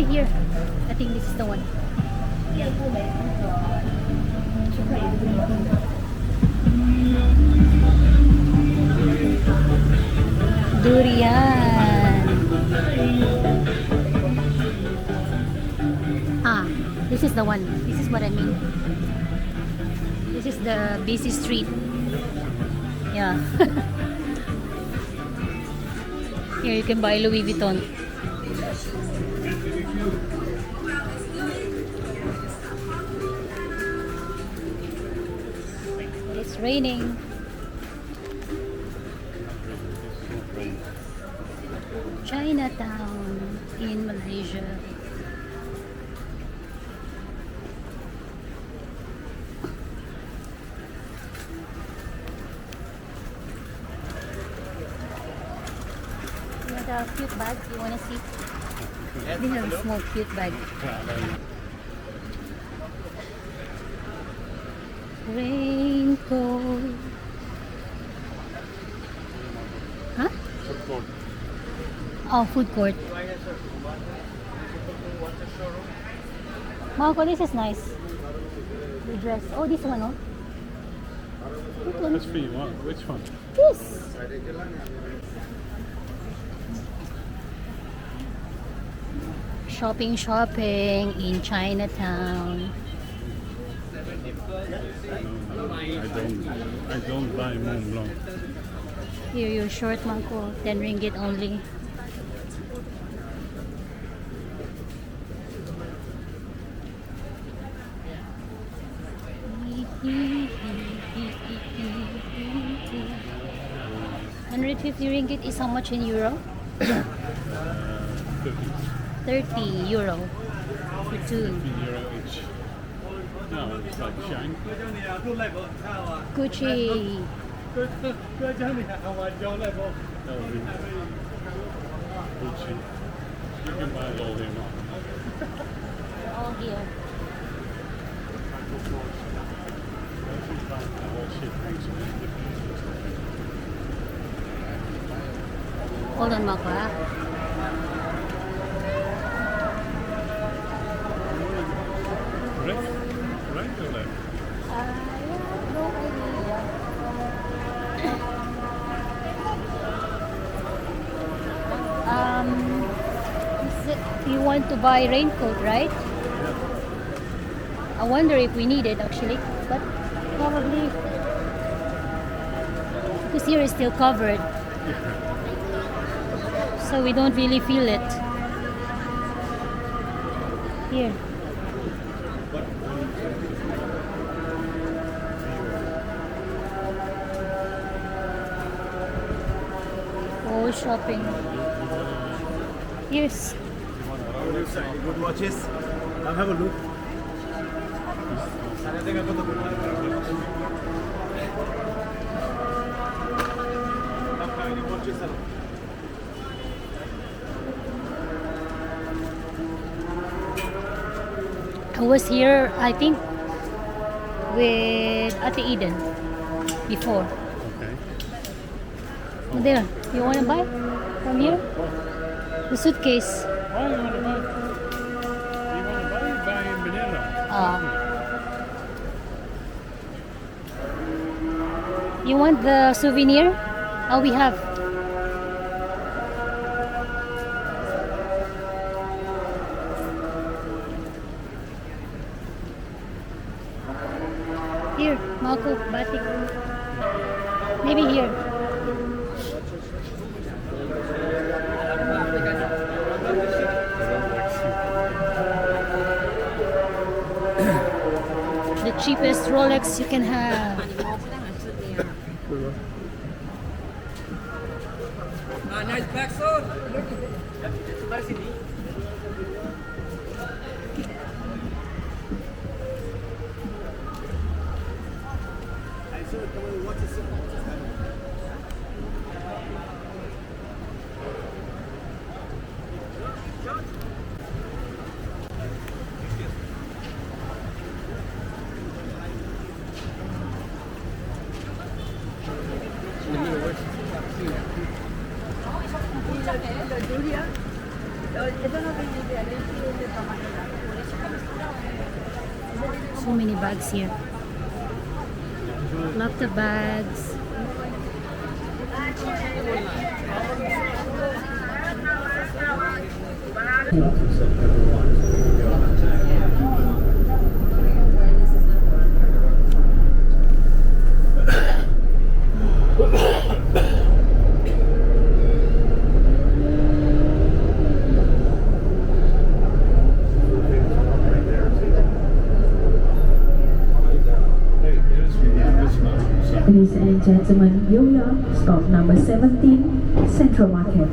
Here. I think this is the one. Yeah. Durian. Ah, this is the one. This is what I mean. This is the busy street. Yeah. Here you can buy Louis Vuitton. It's raining. Chinatown in Malaysia. You want a cute bag? You want to see? They have a small cute bag. Raincoat. Huh? Food court. Oh, food court. Marco, this is nice. The dress. Oh, this one, oh. Which one you want? Which one? This. Shopping in Chinatown. I don't buy Mont Blanc. Here, your short, Marco. 10 ringgit only. ringgit is how much in euro? 30 euro for two. 50 euro each. No, it's like shine. Gucci. Gucci. You can buy it all here now. All here. Hold on, Marco. Right or left? No idea. You want to buy raincoat, right? I wonder if we need it actually, but probably because here is still covered, so we don't really feel it. Here. Oh, shopping. Yes. Good watches. I'll have a look. I was here, I think, with Ate Eden before. Okay. There, you want to buy from here? The suitcase. Oh, you want to buy? You want to buy? Buy in Manila. You want the souvenir? Oh, we have. Here, Marco, batik. Maybe here. The cheapest Rolex you can have. Nice black sword. So many bags here. Lots of bags. Ladies and gentlemen, New York, stop number 17, Central Market.